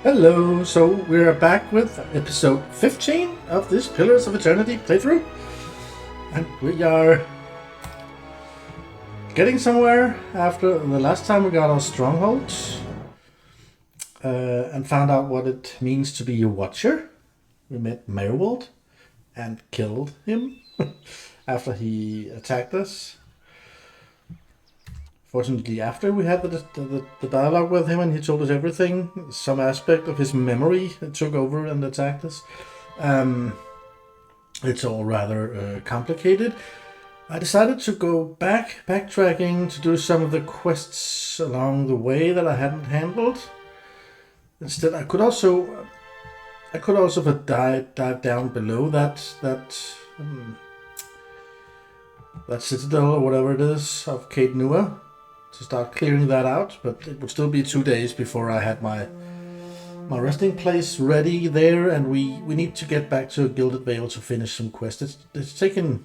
Hello, so we're back with episode 15 of this Pillars of Eternity playthrough. And we are getting somewhere after the last time we got our stronghold and found out what it means to be a watcher. We met Merwold and killed him after he attacked us. Fortunately, after we had the dialogue with him and he told us everything, some aspect of his memory took over and attacked us. It's all rather complicated. I decided to go backtracking to do some of the quests along the way that I hadn't handled. Instead, I could also dive down below that Citadel or whatever it is of Caed Nua to start clearing that out, but it would still be 2 days before I had my resting place ready there, and we need to get back to Gilded Vale to finish some quests. It's taken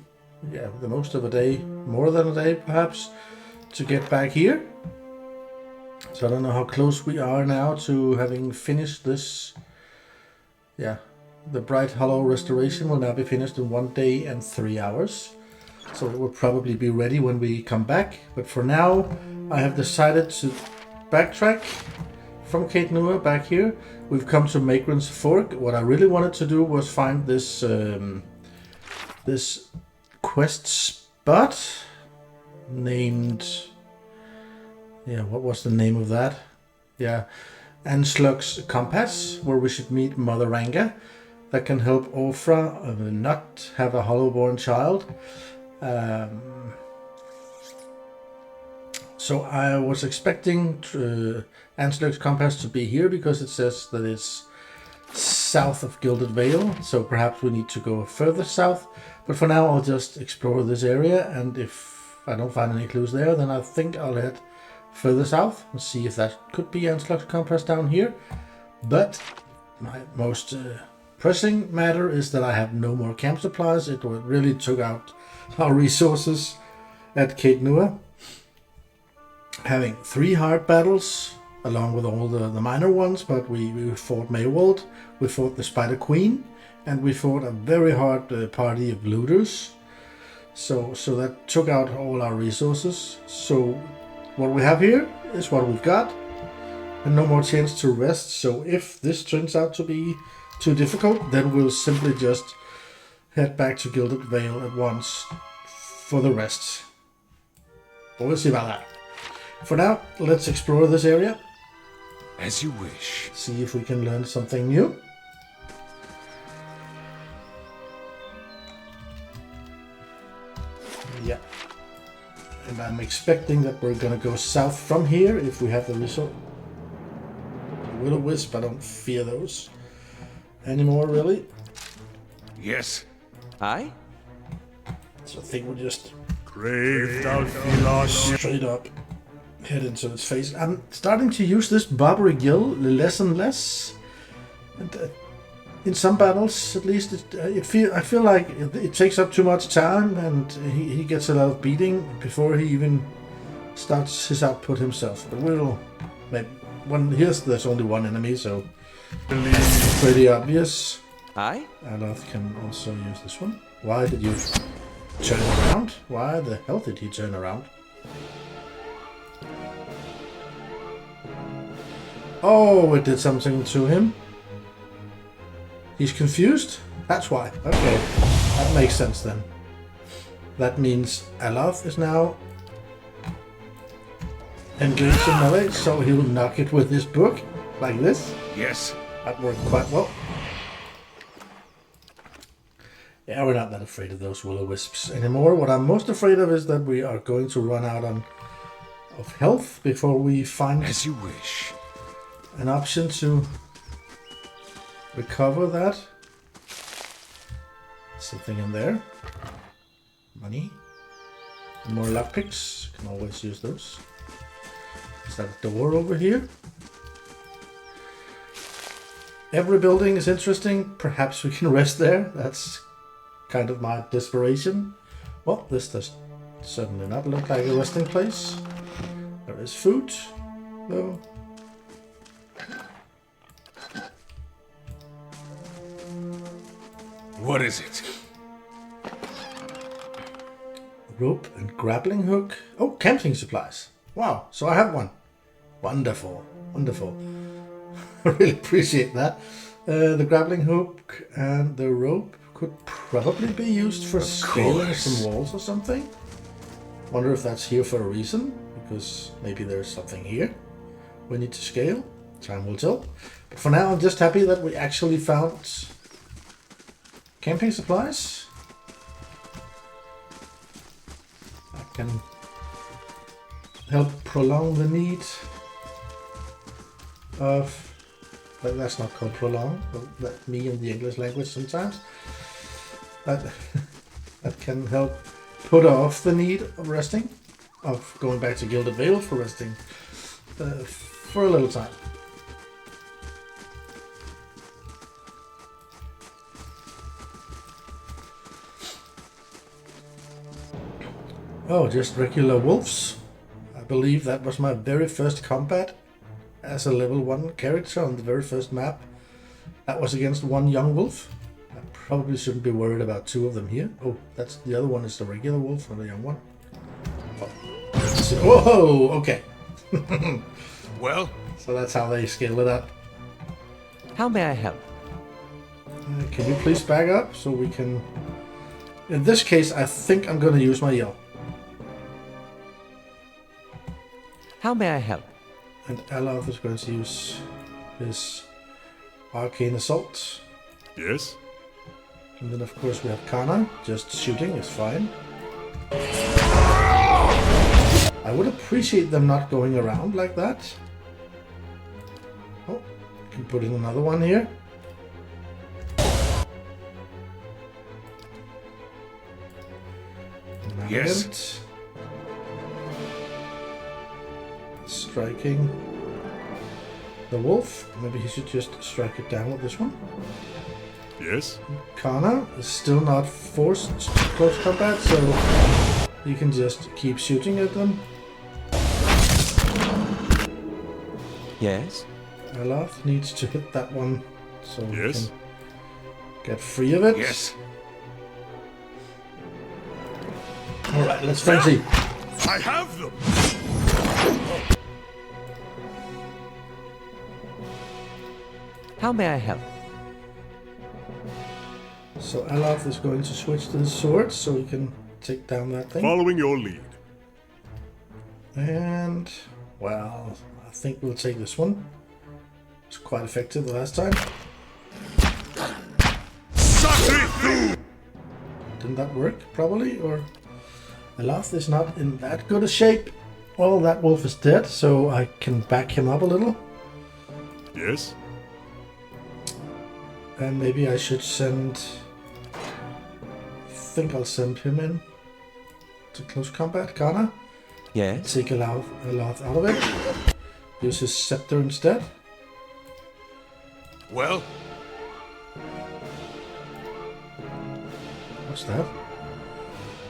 the most of a day, more than a day perhaps, to get back here. So I don't know how close we are now to having finished this. Yeah, the Bright Hollow restoration will now be finished in 1 day and 3 hours. So it will probably be ready when we come back. But for now, I have decided to backtrack from Caed Nua back here. We've come to Magrans Fork. What I really wanted to do was find this this quest spot named... Yeah, what was the name of that? Yeah, Anslögs Compass, where we should meet Mother Ranga. That can help Orfra not have a hollowborn child. So I was expecting Anslögs Compass to be here because it says that it's south of Gilded Vale, so perhaps we need to go further south. But for now I'll just explore this area, and if I don't find any clues there, then I think I'll head further south and see if that could be Anslögs Compass down here. But my most pressing matter is that I have no more camp supplies. It really took out our resources at Caed Nua. Having 3 hard battles along with all the minor ones, but we fought Merwold, we fought the Spider Queen, and we fought a very hard party of looters. So that took out all our resources. So what we have here is what we've got, and no more chance to rest. So if this turns out to be too difficult, then we'll simply just head back to Gilded Vale at once for the rest. But we'll see about that. For now, let's explore this area. As you wish. See if we can learn something new. Yeah. And I'm expecting that we're gonna go south from here if we have the result. Will-o-wisp, I don't fear those anymore, really. Yes. Aye? So I think we'll just Straight up head into its face. I'm starting to use this Barbary Gill less and less. And, in some battles, at least, I feel like it takes up too much time, and he gets a lot of beating before he even starts his output himself. But we'll maybe there's only one enemy, so it's pretty obvious. Aye? Aloth can also use this one. Why did you turn around? Why the hell did he turn around? Oh, it did something to him. He's confused? That's why. Okay, that makes sense then. That means Aloth is now engaged in melee, so he'll knock it with his book, like this. Yes. That worked quite well. Yeah, we're not that afraid of those will-o-wisps anymore. What I'm most afraid of is that we are going to run out of health before we find As you wish. an option to recover that. Something in there. Money. More lockpicks. Can always use those. Is that a door over here? Every building is interesting. Perhaps we can rest there. That's kind of my desperation. Well, this does certainly not look like a resting place. There is food, though. What is it? Rope and grappling hook. Oh, camping supplies. Wow, so I have one. Wonderful, wonderful. I really appreciate that. The grappling hook and the rope could probably be used for scaling some walls or something. Wonder if that's here for a reason, because maybe there's something here we need to scale. Time will tell. But for now, I'm just happy that we actually found camping supplies. I can help prolong the need of... But that's not called prolong, but that me in the English language sometimes. That can help put off the need of resting, of going back to Gilded Vale for resting for a little time. Oh, just regular wolves. I believe that was my very first combat as a level 1 character on the very first map. That was against one young wolf. I probably shouldn't be worried about 2 of them here. Oh, that's the other one is the regular wolf, not the young one. Oh, whoa, okay. Well? So that's how they scale it up. How may I help? Can you please back up so we can... In this case, I think I'm going to use my yell. How may I help? And Alaf is going to use his arcane assault. Yes? And then of course we have Kana. Just shooting is fine. I would appreciate them not going around like that. Oh, I can put in another one here. Yes. Striking the wolf. Maybe he should just strike it down with this one. Yes? Kana is still not forced to close combat, so you can just keep shooting at them. Yes? Alaf needs to hit that one so we Yes? can get free of it. Yes. Alright, let's frenzy. I have them! How may I help? So Alaf is going to switch to his sword so he can take down that thing. Following your lead. And, well, I think we'll take this one. It's quite effective the last time. Didn't that work, probably? Or Alaf is not in that good a shape. Well, that wolf is dead, so I can back him up a little. Yes? And maybe I should send... I think I'll send him in to close combat, Kana. Yes? Take Alaf out of it. Use his scepter instead. Well? What's that?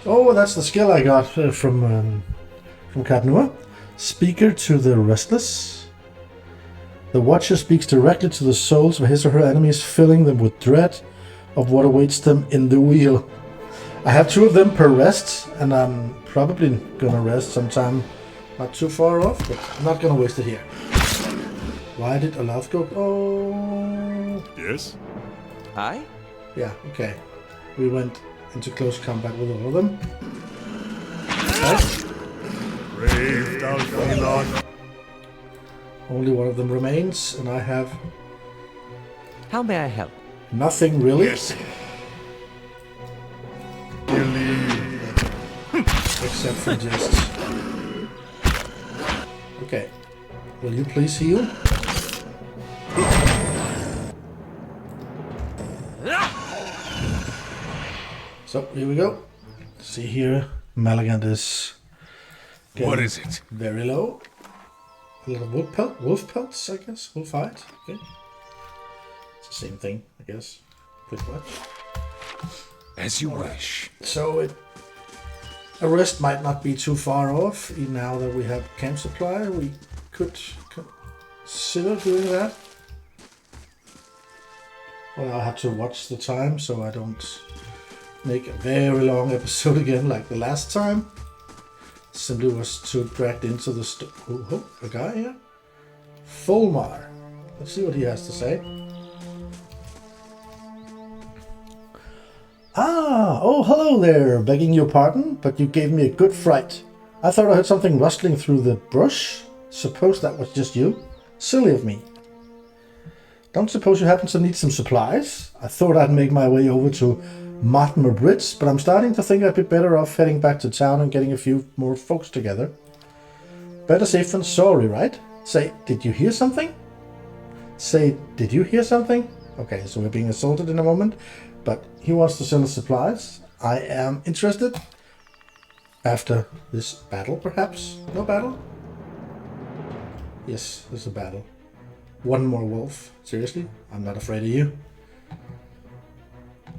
Oh, that's the skill I got from Caed Nua. Speaker to the restless. The Watcher speaks directly to the souls of his or her enemies, filling them with dread of what awaits them in the wheel. I have 2 of them per rest, and I'm probably gonna rest sometime not too far off, but I'm not gonna waste it here. Why did Alaf go? Oh, Yes? I? yeah, okay. We went into close combat with all of them. Right. Brave thou Elon. Only one of them remains, and I have How may I help? nothing really. Yes. Except for just... Okay. Will you please heal? So, here we go. See here, Malagant is getting What is it? very low. A little wolf pelts, I guess. Wolf hide. Okay. It's the same thing, I guess. Pretty much. As you wish. So a rest might not be too far off. Now that we have camp supply, we could consider doing that. Well, I'll have to watch the time so I don't make a very long episode again like the last time. Simply was too dragged into the oh, a guy here? Fulmar. Let's see what he has to say. Ah, oh hello there, begging your pardon, but you gave me a good fright. I thought I heard something rustling through the brush. Suppose that was just you? Silly of me. Don't suppose you happen to need some supplies? I thought I'd make my way over to Mortimer Bridge, but I'm starting to think I'd be better off heading back to town and getting a few more folks together. Better safe than sorry, right? Say, did you hear something? Say, did you hear something? Okay, so we're being assaulted in a moment, but he wants to sell us supplies. I am interested. After this battle, perhaps? No battle? Yes, there's a battle. One more wolf. Seriously? I'm not afraid of you.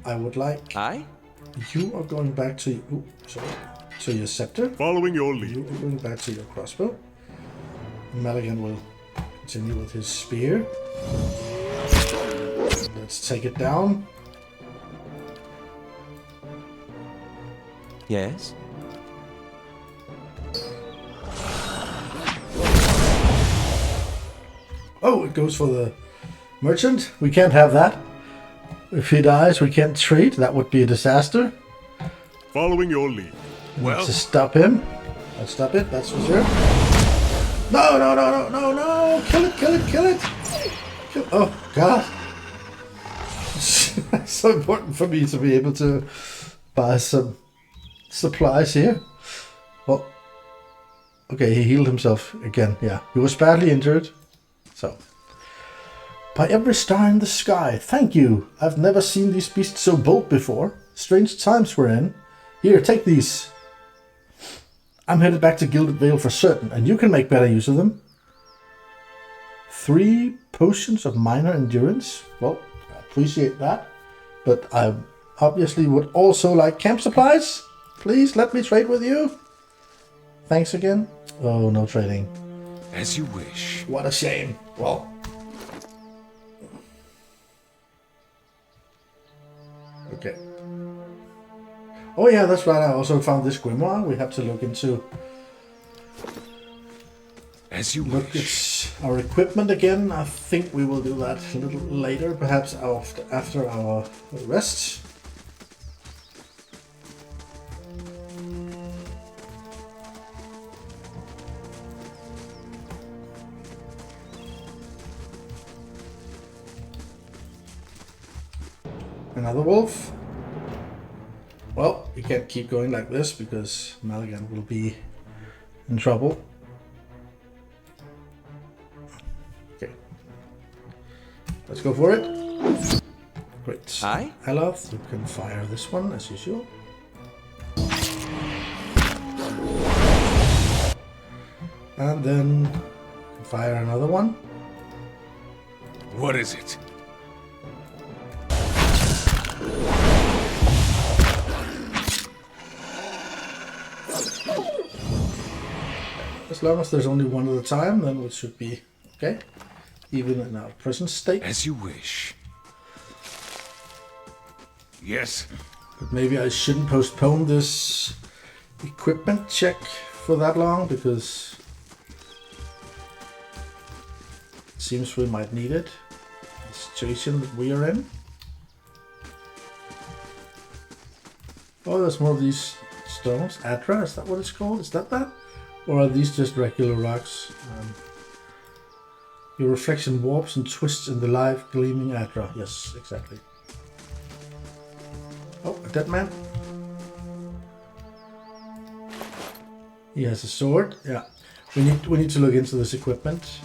I would like... Aye? You are going back to... Ooh, sorry. To your scepter. Following your lead. You are going back to your crossbow. Maligan will continue with his spear. Let's take it down. Yes? Oh, it goes for the merchant. We can't have that. If he dies, we can't trade. That would be a disaster. Following your lead. Let's just stop him. Let's stop it, that's for sure. No, no, no, no, no, no! Kill it, kill it, kill it! Kill... Oh, God. It's so important for me to be able to buy some supplies here. Well, okay, he healed himself again, yeah. He was badly injured. So, by every star in the sky, thank you. I've never seen these beasts so bold before. Strange times we're in. Here, take these. I'm headed back to Gilded Vale for certain, and you can make better use of them. 3 potions of minor endurance. Well, I appreciate that. But I obviously would also like camp supplies. Please let me trade with you. Thanks again. Oh, no trading. As you wish. What a shame. Well. Okay. Oh yeah, that's right. I also found this grimoire. We have to look into. As you Look wish. at our equipment again. I think we will do that a little later, perhaps after our rest. Another wolf. Well, we can't keep going like this because Maligan will be in trouble. Okay. Let's go for it. Great. Aye? Aloth, you can fire this one as usual. And then you can fire another one. What is it? As long as there's only one at a time, then it should be okay. Even in our present state. As you wish. Yes. But maybe I shouldn't postpone this equipment check for that long, because it seems we might need it. The situation that we are in. Oh, there's more of these stones. Adra, is that what it's called? Is that? Or are these just regular rocks? Your reflection warps and twists in the live gleaming Adra. Yes, exactly. Oh, a dead man. He has a sword. Yeah, we need to look into this equipment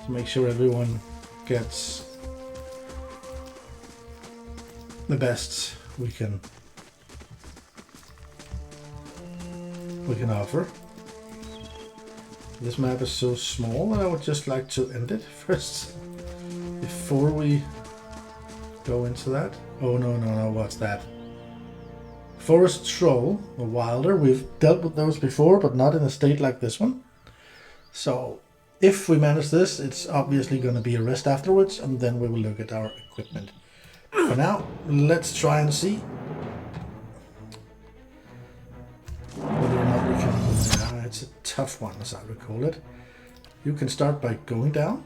to make sure everyone gets the best we can offer. This map is so small that I would just like to end it first before we go into that. Oh no, what's that? Forest Troll, or Wilder. We've dealt with those before, but not in a state like this one. So If we manage this, it's obviously going to be a rest afterwards, and then we will look at our equipment. For now, let's try and see whether or not we can... it's a tough one, as I recall it. You can start by going down.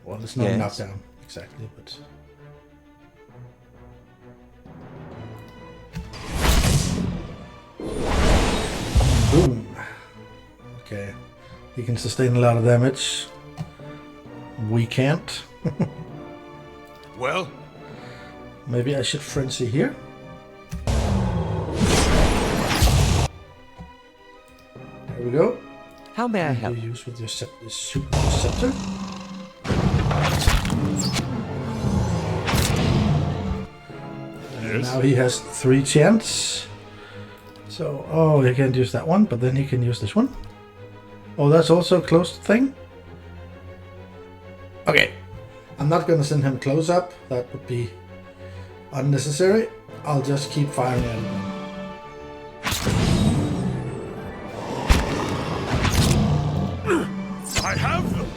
Well, it's not Yes. knockdown, exactly, but... Boom. Okay. He can sustain a lot of damage. We can't. Well, Maybe I should frenzy here. There we go. How may I You help? use with your super scepter. And now he has 3 chants. So, oh, he can't use that one, but then he can use this one. Oh, that's also a closed thing? Okay. I'm not going to send him close up. That would be unnecessary. I'll just keep firing at him. I have them.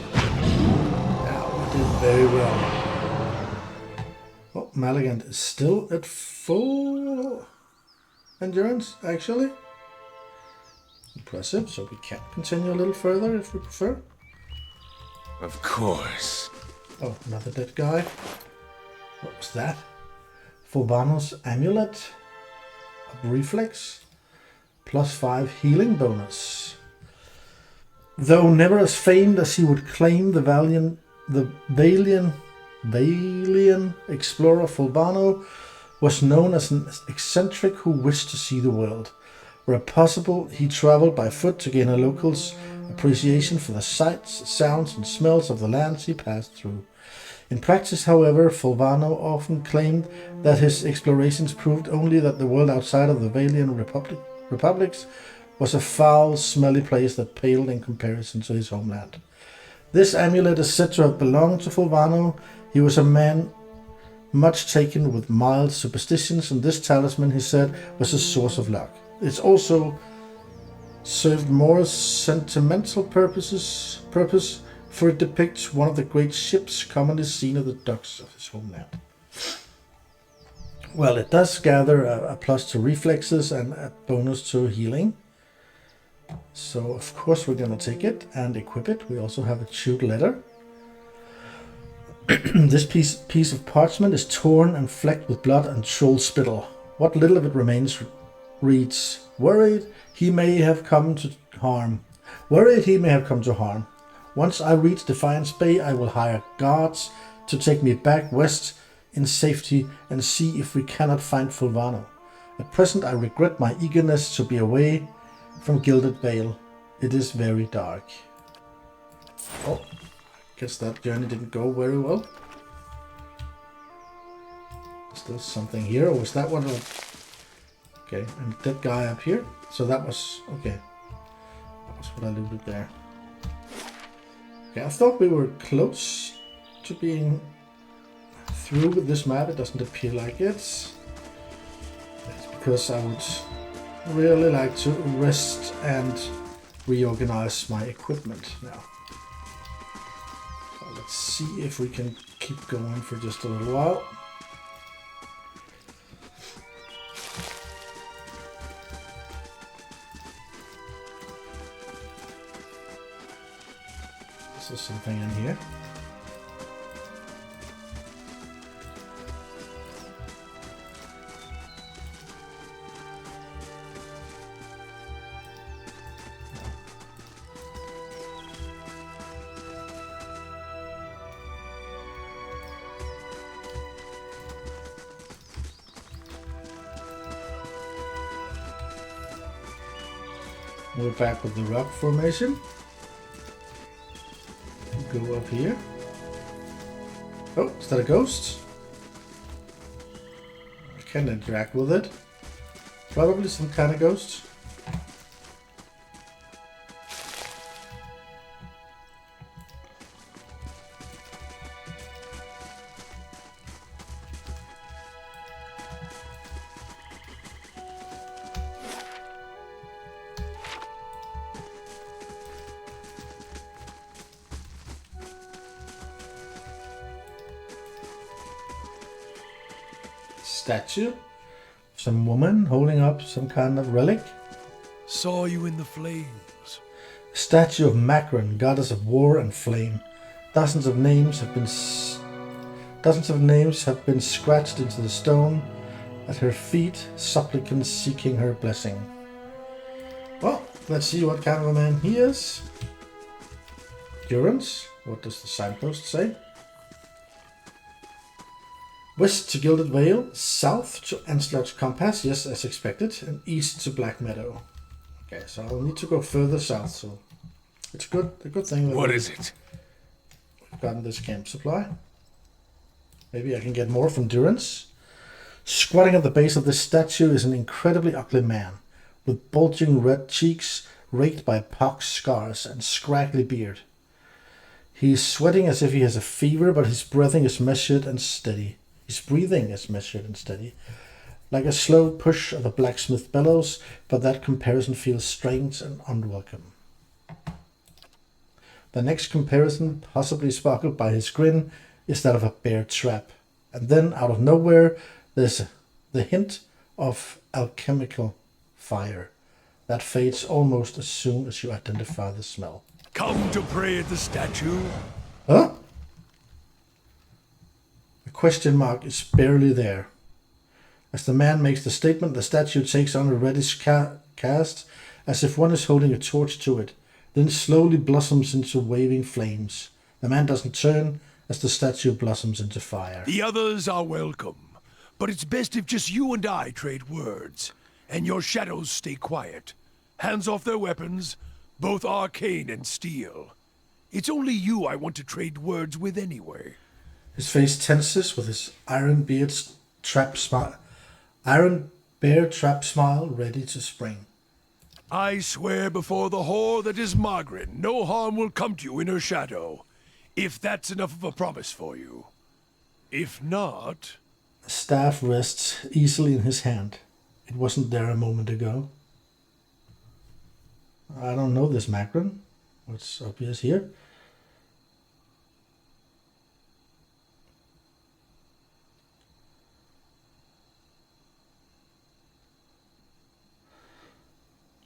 Yeah, we did very well. Oh, Maligand is still at full endurance, actually. Impressive, so we can continue a little further if we prefer. Of course. Oh, another dead guy. What was that? Fulvano's Amulet of Reflex. +5 healing bonus. Though never as famed as he would claim, the Valian explorer Fulvano was known as an eccentric who wished to see the world. Where possible, he traveled by foot to gain a local's appreciation for the sights, sounds, and smells of the lands he passed through. In practice, however, Fulvano often claimed that his explorations proved only that the world outside of the Valian republics was a foul, smelly place that paled in comparison to his homeland. This amulet is said to have belonged to Fulvano. He was a man much taken with mild superstitions, and this talisman, he said, was a source of luck. It's also served more sentimental purpose, for it depicts one of the great ships commonly seen at the docks of his homeland. Well, it does gather a plus to reflexes and a bonus to healing. So, of course, we're going to take it and equip it. We also have a chewed letter. This piece of parchment is torn and flecked with blood and troll spittle. What little of it remains reads, Worried he may have come to harm. Once I reach Defiance Bay, I will hire guards to take me back west in safety and see if we cannot find Fulvano. At present, I regret my eagerness to be away from Gilded Vale. It is very dark. Oh, I guess that journey didn't go very well. Is there something here, or was that one? Okay, and that guy up here. So that was okay. That was what I looted there. Okay, I thought we were close to being through with this map. It doesn't appear like it. It's because I would really like to rest and reorganize my equipment now. So let's see if we can keep going for just a little while. There's something in here. We're back with the rock formation. Go up here. Oh, is that a ghost? I can't interact with it. Probably some kind of ghost. statue. Some woman holding up some kind of relic. Saw you in the flames. Statue of Magran, goddess of war and flame. Dozens of names have been scratched into the stone. At her feet, supplicants seeking her blessing. Well, let's see what kind of a man he is. Durance. What does the signpost say? West to Gilded Vale, south to Anslögs Compass, yes, as expected, and east to Black Meadow. Okay, so I'll need to go further south, so it's a good thing that What is it? we've gotten this camp supply. Maybe I can get more from Durance. Squatting at the base of this statue is an incredibly ugly man, with bulging red cheeks raked by pox scars and scraggly beard. He is sweating as if he has a fever, but his breathing is measured and steady. His breathing is measured and steady, like a slow push of a blacksmith bellows, but that comparison feels strange and unwelcome. The next comparison, possibly sparkled by his grin, is that of a bear trap. And then, out of nowhere, there's the hint of alchemical fire that fades almost as soon as you identify the smell. Come to pray at the statue. Huh? The question mark is barely there. As the man makes the statement, the statue takes on a reddish cast, as if one is holding a torch to it, then slowly blossoms into waving flames. The man doesn't turn as the statue blossoms into fire. The others are welcome, but it's best if just you and I trade words, and your shadows stay quiet. Hands off their weapons, both arcane and steel. It's only you I want to trade words with anyway. His face tenses with his iron bear trap smile ready to spring. I swear before the whore that is Magran, no harm will come to you in her shadow. If that's enough of a promise for you. If not... The staff rests easily in his hand. It wasn't there a moment ago. I don't know this Magran. What's obvious here?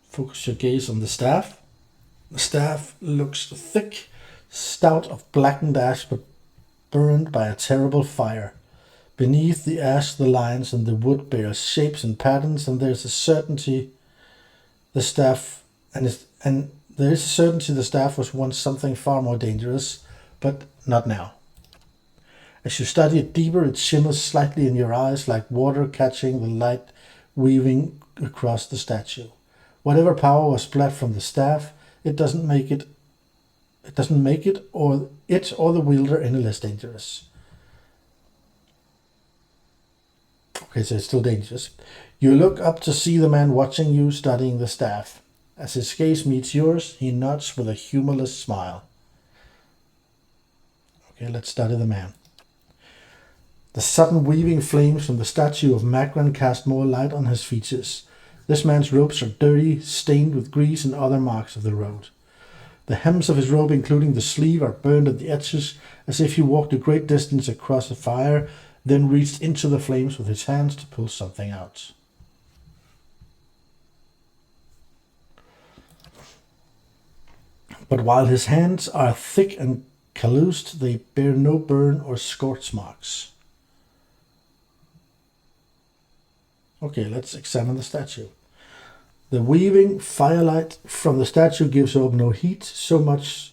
Focus your gaze on the staff. The staff looks thick, stout of blackened ash, but burned by a terrible fire. Beneath the ash, the lines and the wood bear shapes and patterns, and there's a certainty the staff was once something far more dangerous, but not now. As you study it deeper, it shimmers slightly in your eyes, like water catching the light weaving across the statue. Whatever power was bled from the staff, it doesn't make it or the wielder any less dangerous. Okay, so it's still dangerous. You look up to see the man watching you studying the staff. As his gaze meets yours, he nods with a humorless smile. Okay, let's study the man. The sudden weaving flames from the statue of Magran cast more light on his features. This man's robes are dirty, stained with grease and other marks of the road. The hems of his robe, including the sleeve, are burned at the edges, as if he walked a great distance across a fire, then reached into the flames with his hands to pull something out. But while his hands are thick and calloused, they bear no burn or scorch marks. Okay, let's examine the statue. The weaving firelight from the statue gives off no heat, so much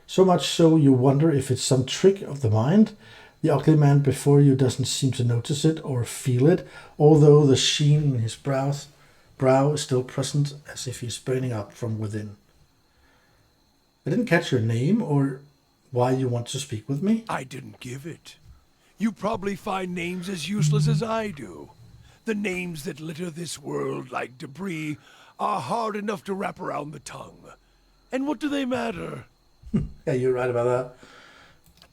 so you wonder if it's some trick of the mind. The ugly man before you doesn't seem to notice it or feel it, although the sheen in his brow is still present, as if he's burning up from within. I didn't catch your name or why you want to speak with me. I didn't give it. You probably find names as useless as I do. The names that litter this world like debris are hard enough to wrap around the tongue. And what do they matter? Yeah, you're right about that.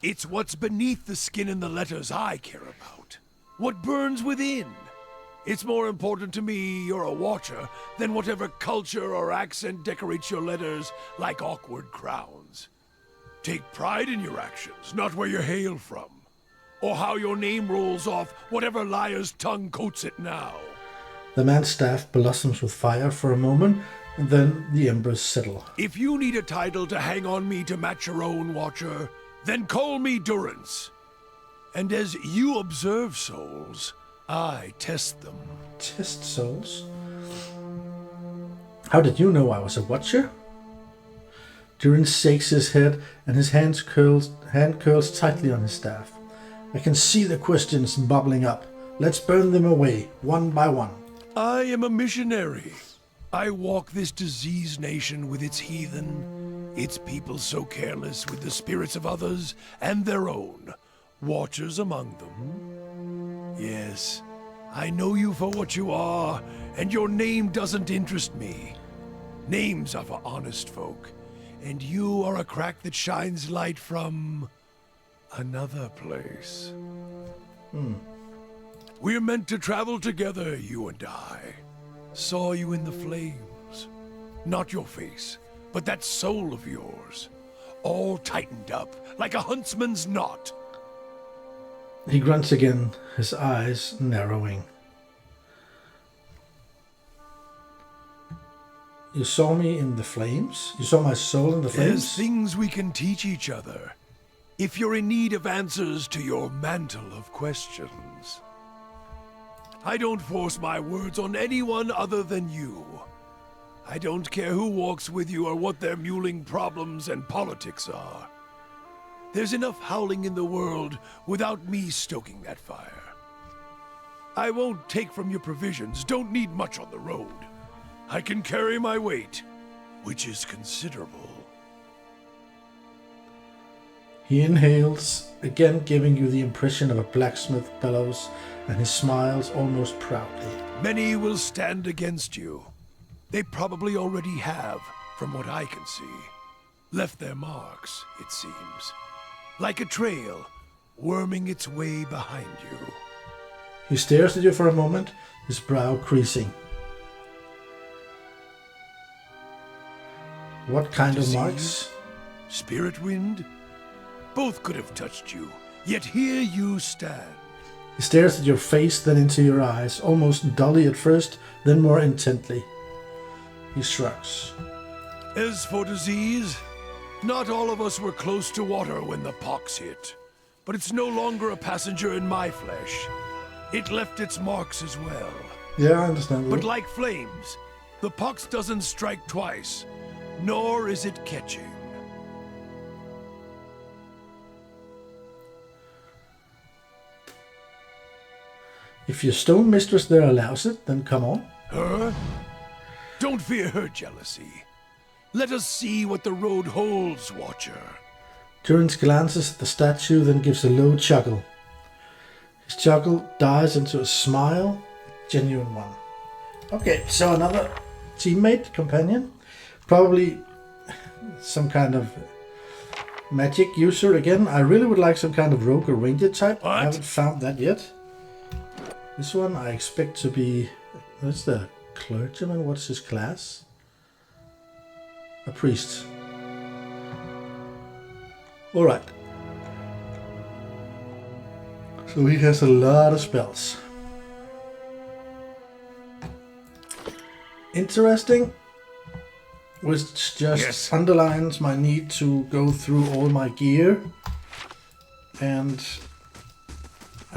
It's what's beneath the skin and the letters I care about. What burns within. It's more important to me you're a watcher than whatever culture or accent decorates your letters like awkward crowns. Take pride in your actions, not where you hail from. or how your name rolls off whatever liar's tongue coats it now. The man's staff blossoms with fire for a moment, and then the embers settle. If you need a title to hang on me to match your own, Watcher, then call me Durance. And as you observe souls, I test them. Test souls? How did you know I was a watcher? Durance shakes his head, and his hand curls tightly on his staff. I can see the questions bubbling up. Let's burn them away, one by one. I am a missionary. I walk this diseased nation with its heathen, its people so careless with the spirits of others and their own, watchers among them. Yes, I know you for what you are, and your name doesn't interest me. Names are for honest folk, and you are a crack that shines light from another place. We're meant to travel together, you and I. Saw you in the flames. Not your face, but that soul of yours. All tightened up, like a huntsman's knot. He grunts again, his eyes narrowing. You saw me in the flames? You saw my soul in the flames? There's things we can teach each other. If you're in need of answers to your mantle of questions. I don't force my words on anyone other than you. I don't care who walks with you or what their mewling problems and politics are. There's enough howling in the world without me stoking that fire. I won't take from your provisions, don't need much on the road. I can carry my weight, which is considerable. He inhales, again giving you the impression of a blacksmith bellows, and he smiles almost proudly. Many will stand against you. They probably already have, from what I can see. Left their marks, it seems. Like a trail, worming its way behind you. He stares at you for a moment, his brow creasing. What kind of Disease? marks? Spirit wind? Both could have touched you, yet here you stand. He stares at your face, then into your eyes, almost dully at first, then more intently. He shrugs. As for disease, not all of us were close to water when the pox hit. But it's no longer a passenger in my flesh. It left its marks as well. Yeah, I understand. But like flames, the pox doesn't strike twice, nor is it catching. If your stone mistress there allows it, then come on. Her? Don't fear her jealousy. Let us see what the road holds, Watcher. Durance glances at the statue, then gives a low chuckle. His chuckle dies into a smile, a genuine one. Okay, so another teammate, companion. Probably some kind of magic user again. I really would like some kind of rogue or ranger type. What? I haven't found that yet. This one I expect to be... What's the clergyman? What's his class? A priest. Alright. So he has a lot of spells. Interesting. Which just underlines my need to go through all my gear. And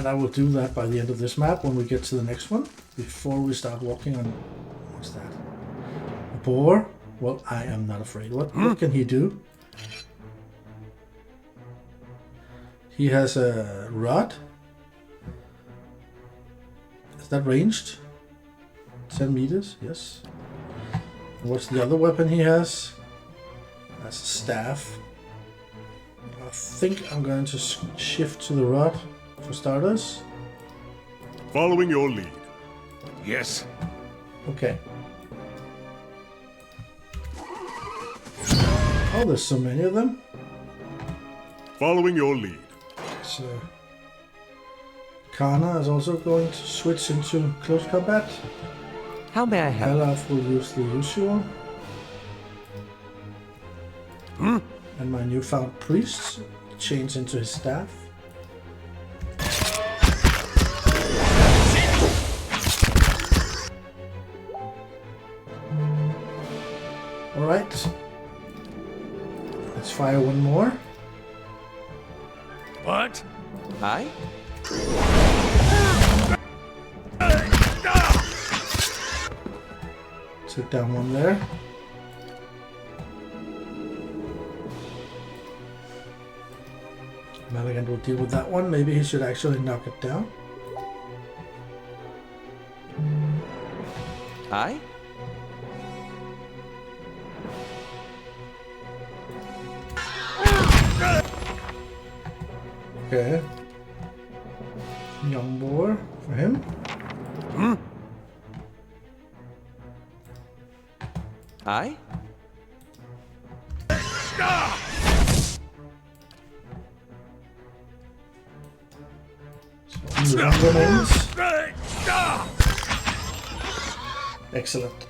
I will do that by the end of this map when we get to the next one. Before we start walking on... What's that? A boar? Well, I am not afraid. What can he do? He has a rod. Is that ranged? 10 meters, yes. And what's the other weapon he has? That's a staff. I think I'm going to shift to the rod for starters. Following your lead. Yes. Okay. Oh, there's so many of them. Following your lead. So Kana is also going to switch into close combat. How may I help? Olaf will use the usual. And my newfound priest change into his staff. Alright. Let's fire one more. What? Aye? Took down one there. Maligan will deal with that one. Maybe he should actually knock it down. Aye? Okay. Young boar for him. Aye? So one remains. Excellent.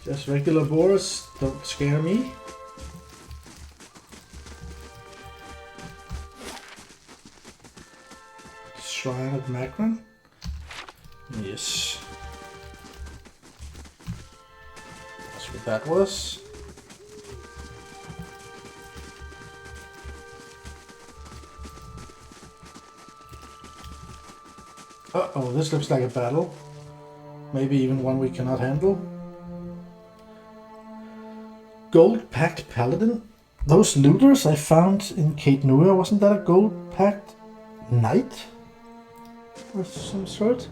Just regular boars, don't scare me. Shrine of Magran? Yes. That's what that was. Uh-oh, this looks like a battle. Maybe even one we cannot handle. Gold-packed paladin? Those looters I found in Caed Nua, wasn't that a gold-packed knight? Or some sort?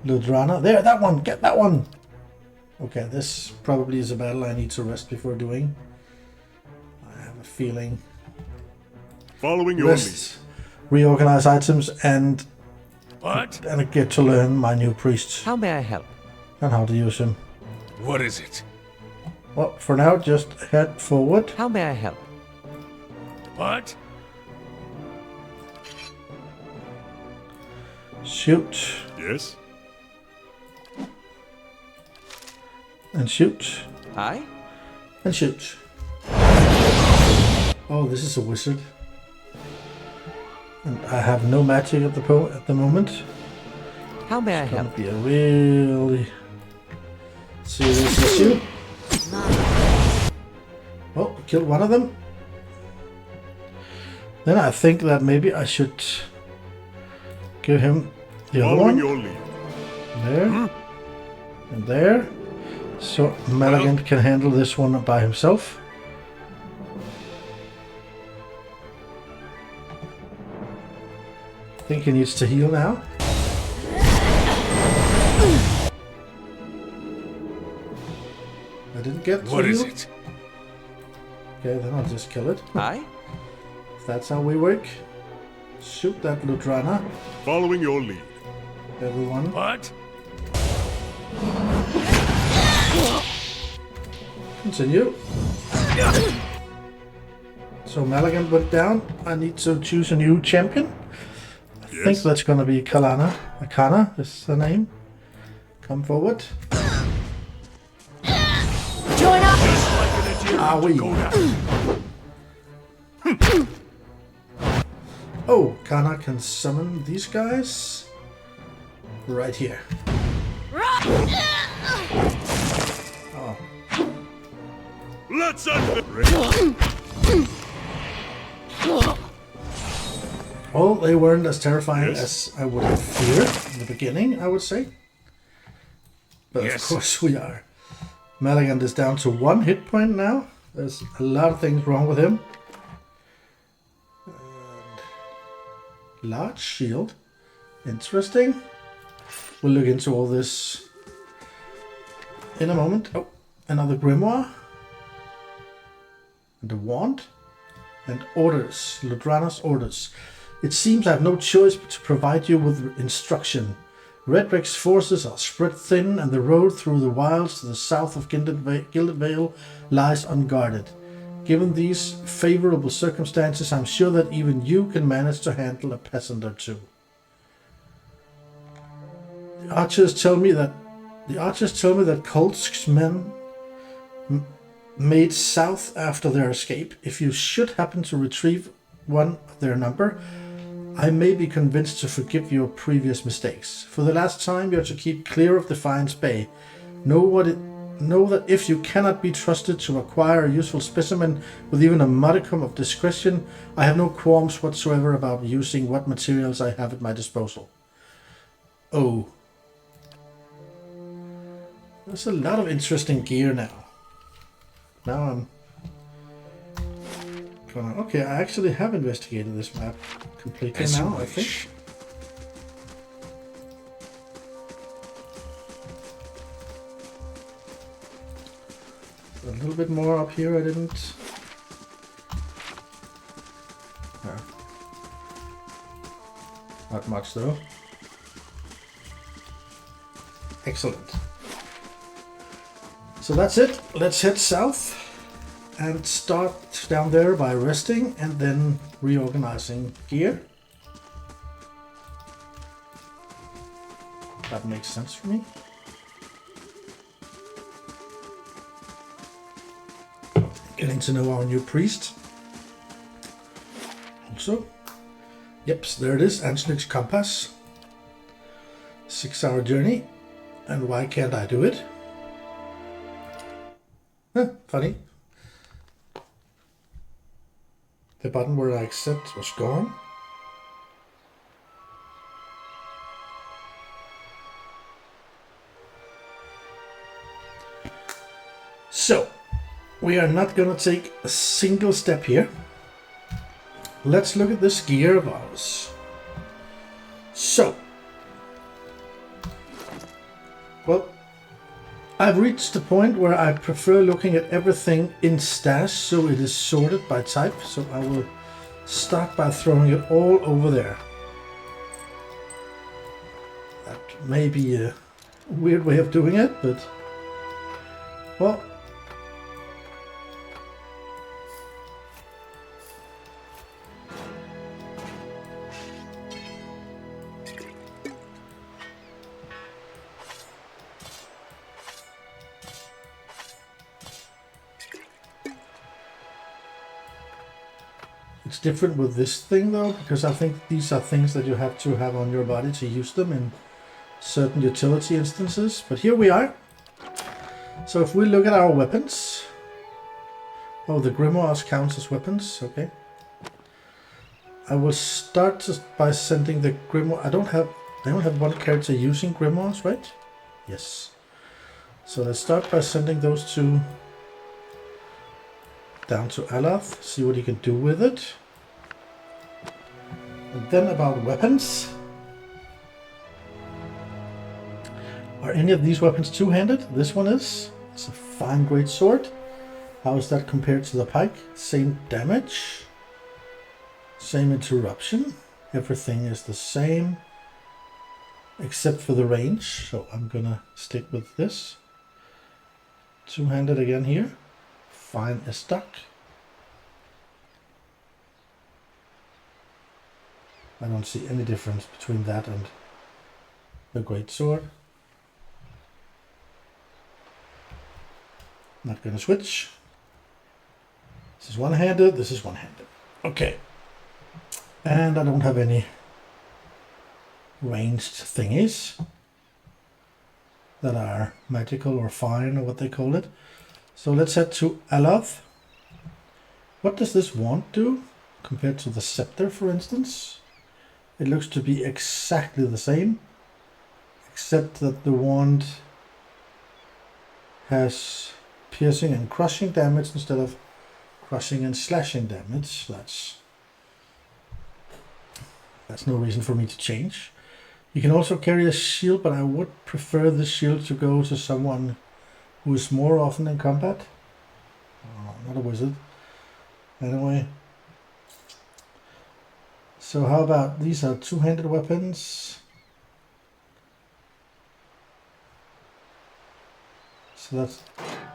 Ludrana. There, that one! Get that one! Okay, this probably is a battle I need to rest before doing. I have a feeling. Following your lead. Rest, reorganize items, and What? I get to learn my new priest How may I help? and how to use him. What is it? Well, for now, just head forward. How may I help? What? Shoot. Yes? And shoot. Aye? And shoot. Oh, this is a wizard. And I have no magic at the moment. How may I It's help? gonna be a really serious issue. Well, we killed one of them. Then I think that maybe I should give him the other Following one. your lead. There. And there. So Maligan can handle this one by himself. I think he needs to heal now. I didn't get to What is heal. it? Okay, then I'll just kill it. Aye? If that's how we work. Shoot that Ludrana, Following your lead. everyone. What? Continue. So Maligan went down. I need to choose a new champion. I think Yes? that's gonna be Kalana. Akana is the name. Come forward. Join up! Just like an adherent Ah, to oui. go down. Oh, Kana can summon these guys right here. Oh, Let's end well, they weren't as terrifying Yes? as I would have feared in the beginning, I would say. But Yes. of course we are. Maligan is down to 1 hit point now. There's a lot of things wrong with him. And large shield. Interesting. We'll look into all this in a moment. Oh, another grimoire. And a wand. And orders. Ludrana's orders. It seems I have no choice but to provide you with instruction. Redrick's forces are spread thin, and the road through the wilds to the south of Gilded Vale lies unguarded. Given these favorable circumstances, I'm sure that even you can manage to handle a peasant or two. The archers tell me that Kolsk's men made south after their escape. If you should happen to retrieve one of their number, I may be convinced to forgive your previous mistakes. For the last time, you are to keep clear of Defiance Bay. Know that if you cannot be trusted to acquire a useful specimen with even a modicum of discretion, I have no qualms whatsoever about using what materials I have at my disposal. Oh. There's a lot of interesting gear now. Now I'm gonna... Okay, I actually have investigated this map completely As you now, I wish. think. A little bit more up here I didn't... No. Not much though. Excellent. So that's it. Let's head south and start down there by resting and then reorganizing gear. That makes sense for me. Getting to know our new priest. Also. Yep, so there it is. Anslögs Compass. 6-hour journey. And why can't I do it? Huh, funny. The button where I accept was gone. So, we are not going to take a single step here. Let's look at this gear of ours. So, well, I've reached the point where I prefer looking at everything in stash so it is sorted by type. So I will start by throwing it all over there. That may be a weird way of doing it, but well, it's different with this thing though, because I think these are things that you have to have on your body to use them in certain utility instances. But here we are. So if we look at our weapons, oh, the grimoires counts as weapons. Okay. I will start by sending the grimoire. I don't have one character using grimoires, right? Yes. So let's start by sending those two down to Alath, see what he can do with it. And then about weapons. Are any of these weapons two-handed? This one is. It's a fine great sword. How is that compared to the pike? Same damage. Same interruption. Everything is the same. Except for the range. So I'm gonna stick with this. Two-handed again here. Fine as stuck. I don't see any difference between that and the great sword. Not gonna switch. This is one-handed, this is one-handed. Okay. And I don't have any ranged thingies that are magical or fine or what they call it. So let's head to Alath. What does this wand do compared to the scepter, for instance? It looks to be exactly the same, except that the wand has piercing and crushing damage instead of crushing and slashing damage. That's no reason for me to change. You can also carry a shield, but I would prefer the shield to go to someone who is more often in combat. Oh, not a wizard. Anyway. So how about these are two-handed weapons. So that's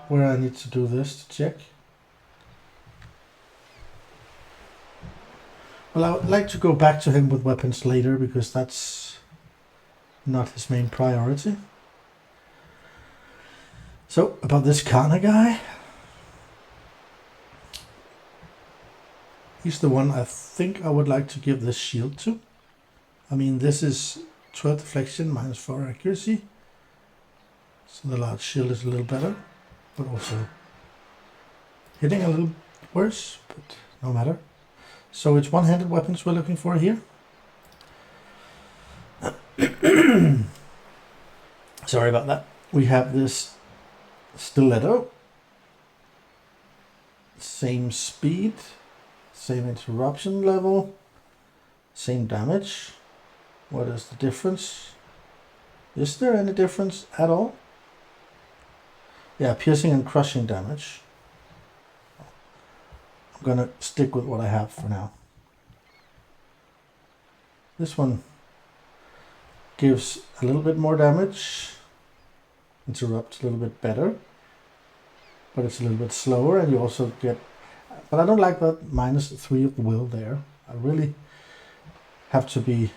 where I need to do this to check. Well, I would like to go back to him with weapons later because that's not his main priority. So, about this Kana guy. He's the one I think I would like to give this shield to. I mean, this is 12 deflection, -4 accuracy. So the large shield is a little better, but also hitting a little worse, but no matter. So it's one-handed weapons we're looking for here. Sorry about that. We have this stiletto. Same speed, same interruption level, same damage. What is the difference? Is there any difference at all? Yeah, piercing and crushing damage. I'm gonna stick with what I have for now. This one gives a little bit more damage, interrupts a little bit better, but it's a little bit slower, and you also get, but I don't like that -3 of will there. I really have to be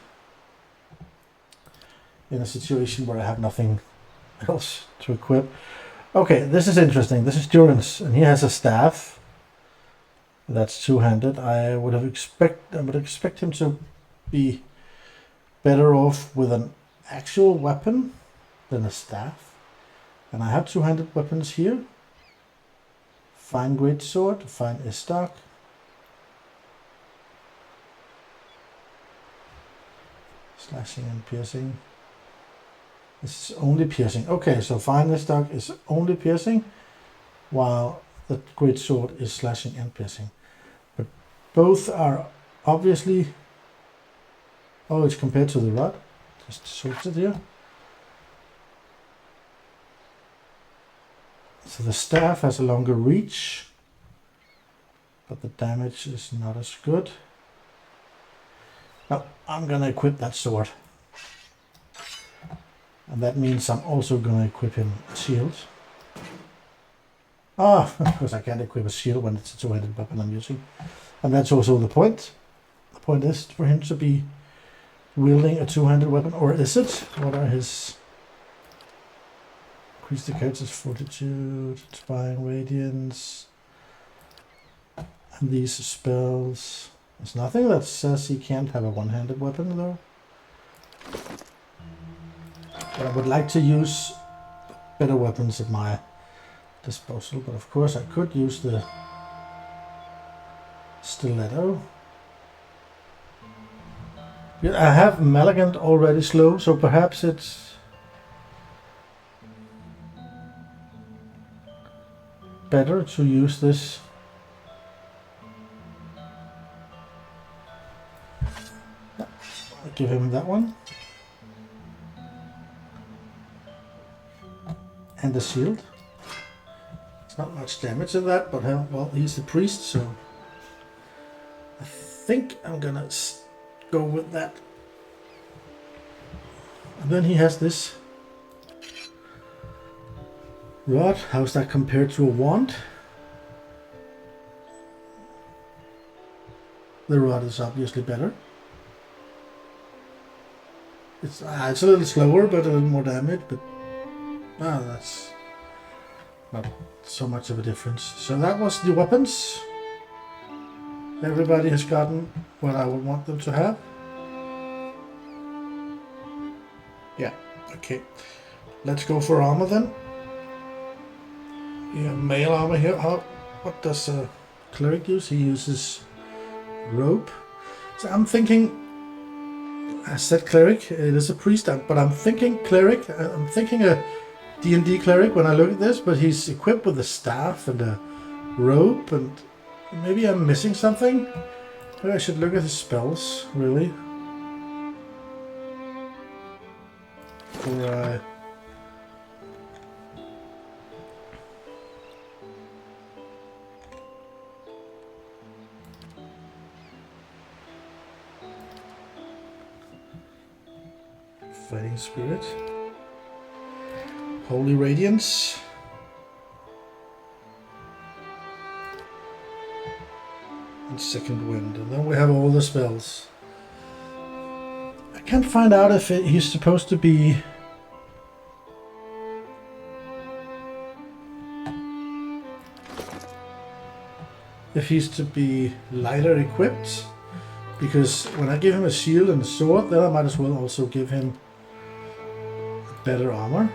in a situation where I have nothing else to equip. Okay, this is interesting. This is Durance, and he has a staff that's two-handed. I would expect him to be better off with an actual weapon than a staff. And I have two-handed weapons here. Fine greatsword, fine istac. Slashing and piercing. This is only piercing. Okay, so fine istac is only piercing, while the greatsword is slashing and piercing. But both are obviously... Oh, it's compared to the rod. Just switch it here. So the staff has a longer reach, but the damage is not as good. Now, I'm gonna equip that sword. And that means I'm also gonna equip him a shield. Ah, because I can't equip a shield when it's a two-handed weapon I'm using. And that's also the point. The point is for him to be wielding a two-handed weapon, or is it? What are his... Increase the character's fortitude, inspiring radiance, and these spells. There's nothing that says he can't have a one-handed weapon though. But I would like to use better weapons at my disposal, but of course I could use the stiletto. Yeah, I have Magrans already slow, so perhaps it's better to use this. I'll give him that one. And the shield. It's not much damage in that, but well, he's the priest, so I think I'm gonna go with that. And then he has this rod. How's that compared to a wand? The rod is obviously better. It's a little slower, but a little more damage, but that's not so much of a difference. So that was the weapons. Everybody has gotten what I would want them to have. Yeah, okay. Let's go for armor then. Yeah, mail armor here. What does a cleric use? He uses rope. So I'm thinking, I said cleric, it is a priest, but I'm thinking cleric. I'm thinking a D&D cleric when I look at this, but he's equipped with a staff and a rope, and maybe I'm missing something. Maybe I should look at his spells, really. Or Fighting Spirit, Holy Radiance, and Second Wind, and then we have all the spells. I can't find out if he's supposed to be if he's to be lighter equipped. Because when I give him a shield and a sword, then I might as well also give him better armor.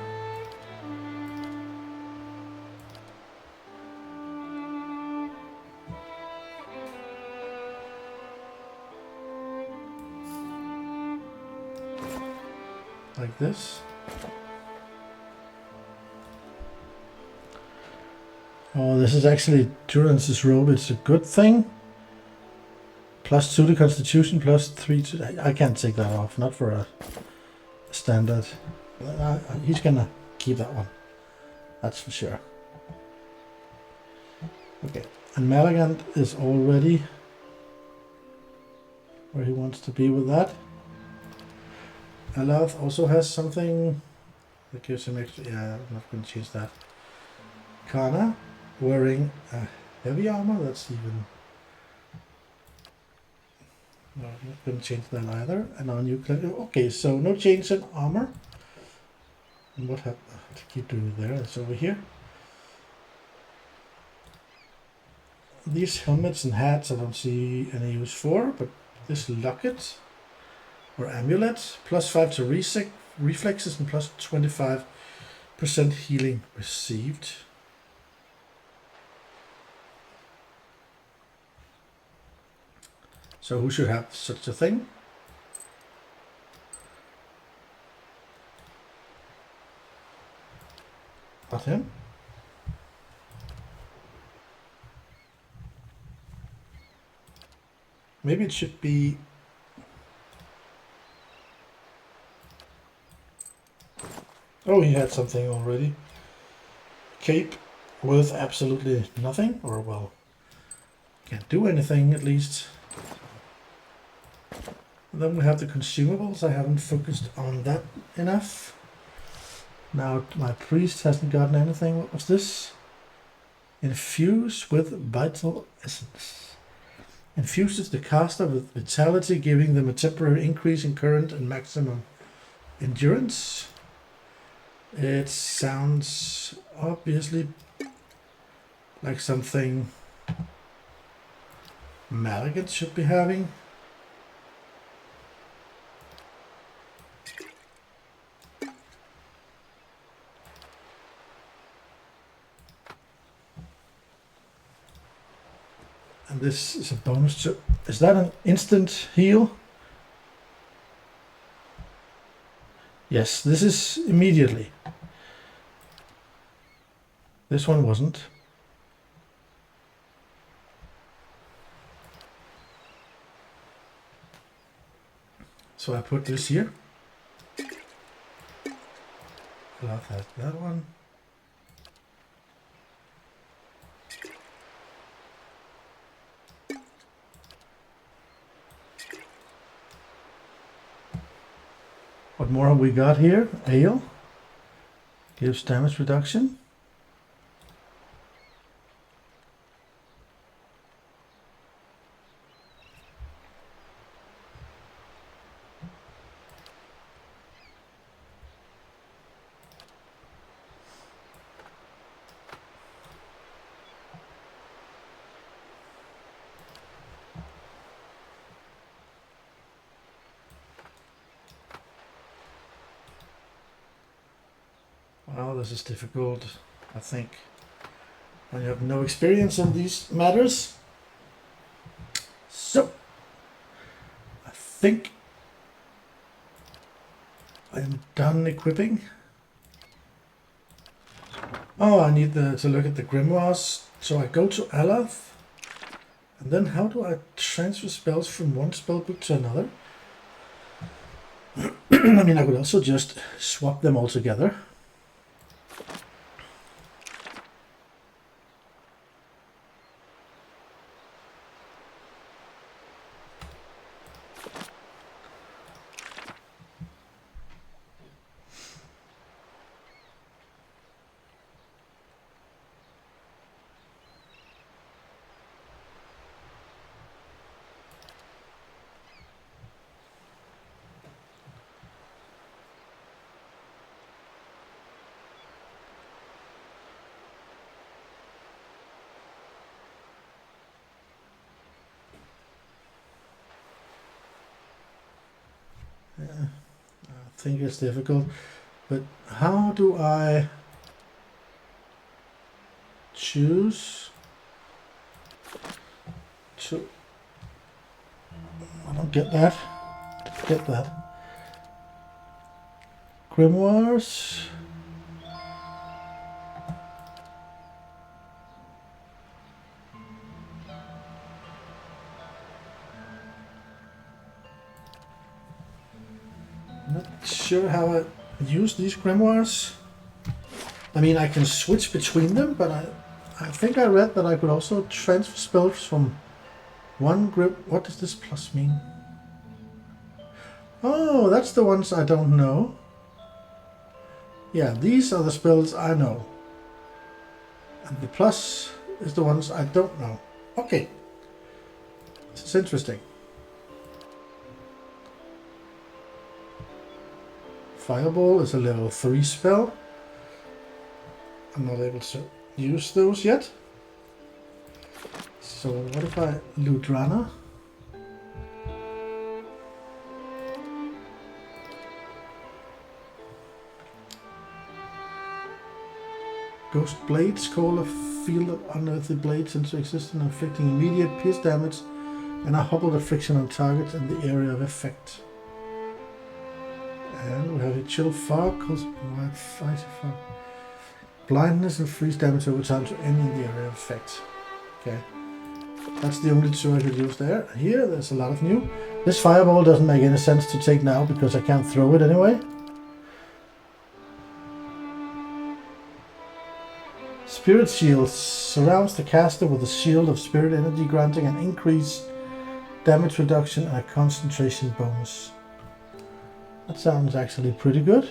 Like this. Oh, this is actually Durance's robe. It's a good thing. +2 to Constitution, +3 to... I can't take that off, not for a standard. He's gonna keep that one. That's for sure. Okay, and Magrans is already where he wants to be with that. Alath also has something that gives him extra... Yeah, I'm not going to change that. Kana, wearing heavy armor, that's even... No, I'm not going to change that either. And our new... Okay, so no change in armor. And what have to keep doing there? It's over here. These helmets and hats I don't see any use for, but this locket or amulet, +5 to reflexes and +25% healing received. So who should have such a thing? Not him. Maybe it should be... Oh, he had something already. Cape with absolutely nothing, or well, can't do anything at least. And then we have the consumables. I haven't focused on that enough. Now my priest hasn't gotten anything. What was this? Infuse with vital essence. Infuses the caster with vitality, giving them a temporary increase in current and maximum endurance. It sounds obviously like something Magrans should be having. And this is a bonus to... Is that an instant heal? Yes, this is immediately. This one wasn't. So I put this here. I'll have that one. What more have we got here? Ale. Gives damage reduction. Well, this is difficult, I think, when you have no experience in these matters. So, I think I am done equipping. Oh, I need to look at the grimoires. So I go to Alath, and then how do I transfer spells from one spellbook to another? I mean, I could also just swap them all together. think it's difficult. But how do I choose to... I don't get that. Get that. Grimoires. Not sure how I use these grimoires. I mean, I can switch between them, but I think I read that I could also transfer spells from one grip. What does this plus mean? Oh, that's the ones I don't know. Yeah, these are the spells I know. And the plus is the ones I don't know. Okay. This is interesting. Fireball is a level 3 spell. I'm not able to use those yet. So what if I loot Ranga? Ghost Blades call a field of unearthly blades into existence, inflicting immediate pierce damage and a hobbled affliction on targets in the area of effect. And we have a chill fog, cause wild icy fog. Blindness and freeze damage over time to any in the area of effect. Okay. That's the only two I could use there. Here, there's a lot of new. This fireball doesn't make any sense to take now because I can't throw it anyway. Spirit Shield surrounds the caster with a shield of spirit energy, granting an increased damage reduction and a concentration bonus. That sounds actually pretty good.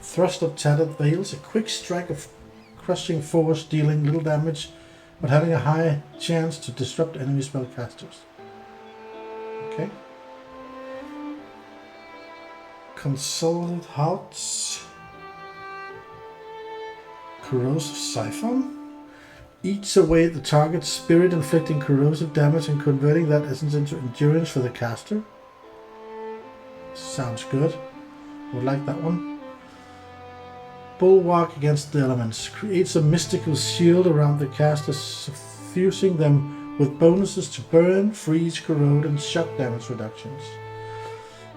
Thrust of Tattered Veils, a quick strike of crushing force, dealing little damage, but having a high chance to disrupt enemy spellcasters. Okay. Consulted Hearts. Corrosive Siphon. Eats away the target's spirit, inflicting corrosive damage and converting that essence into endurance for the caster. Sounds good. Would like that one. Bulwark against the elements. Creates a mystical shield around the caster, suffusing them with bonuses to burn, freeze, corrode, and shock damage reductions.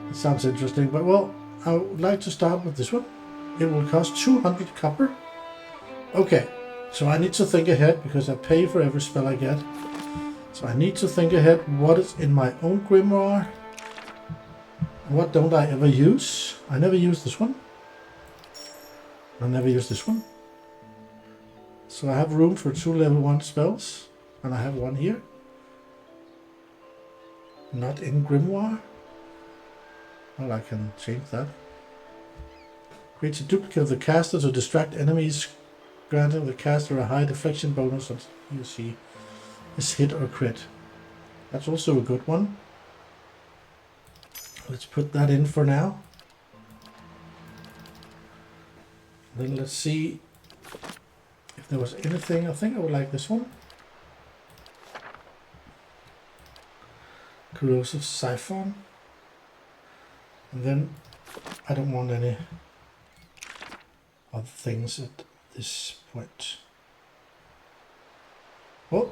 That sounds interesting, but well, I would like to start with this one. It will cost 200 copper. Okay, so I need to think ahead because I pay for every spell I get. So I need to think ahead what is in my own grimoire. What don't I ever use? I never use this one. I never use this one. So I have room for 2 level 1 spells. And I have one here. Not in grimoire. Well, I can change that. Creates a duplicate of the caster to distract enemies, granting the caster a high deflection bonus on you see is hit or crit. That's also a good one. Let's put that in for now. Then let's see if there was anything. I think I would like this one. Corrosive Siphon. And then I don't want any other things at this point. Oh,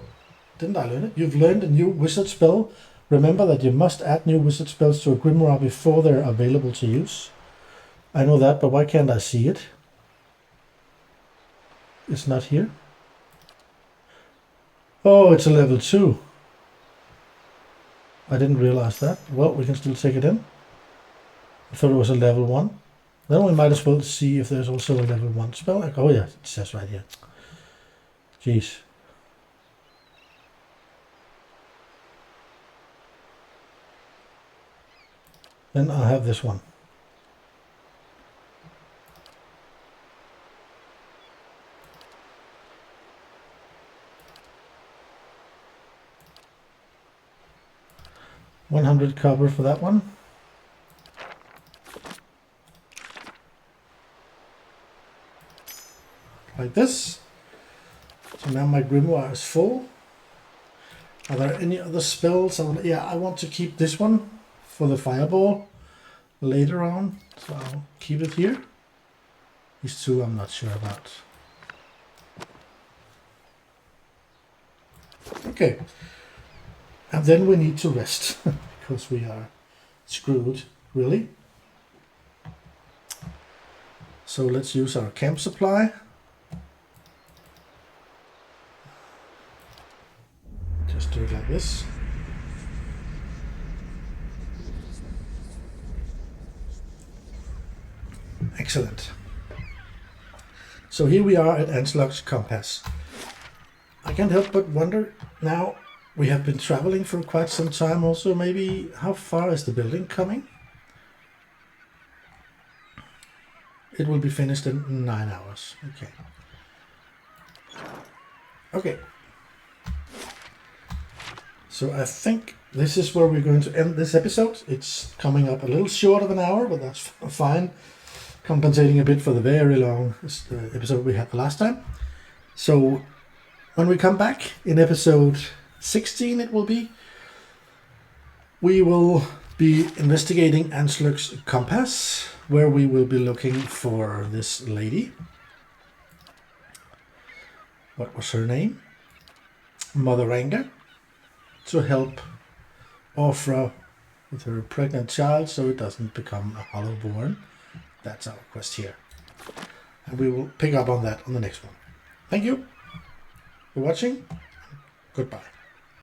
didn't I learn it? You've learned a new wizard spell. Remember that you must add new wizard spells to a grimoire before they're available to use. I know that, but why can't I see it? It's not here. Oh, it's a level 2. I didn't realize that. Well, we can still take it in. I thought it was a level 1. Then we might as well see if there's also a level 1 spell. Like, oh yeah, it says right here. Jeez. Then I have this one. $100 copper for that one. Like this. So now my grimoire is full. Are there any other spells? Yeah, I want to keep this one for the fireball. later on, so I'll keep it here. These two I'm not sure about. Okay, and then we need to rest because we are screwed, really. So let's use our camp supply. Just do it like this. Excellent. So here we are at Anslögs Compass. I can't help but wonder now, we have been traveling for quite some time also, maybe how far is the building coming? It will be finished in 9 hours. Okay. Okay. So I think this is where we're going to end this episode. It's coming up a little short of an hour, but that's fine. Compensating a bit for the very long episode we had the last time. So when we come back in episode 16, it will be, we will be investigating Anslögs Compass, where we will be looking for this lady. What was her name? Mother Ranga, to help Orfra with her pregnant child so it doesn't become a hollowborn. That's our quest here. And we will pick up on that on the next one. Thank you for watching. Goodbye.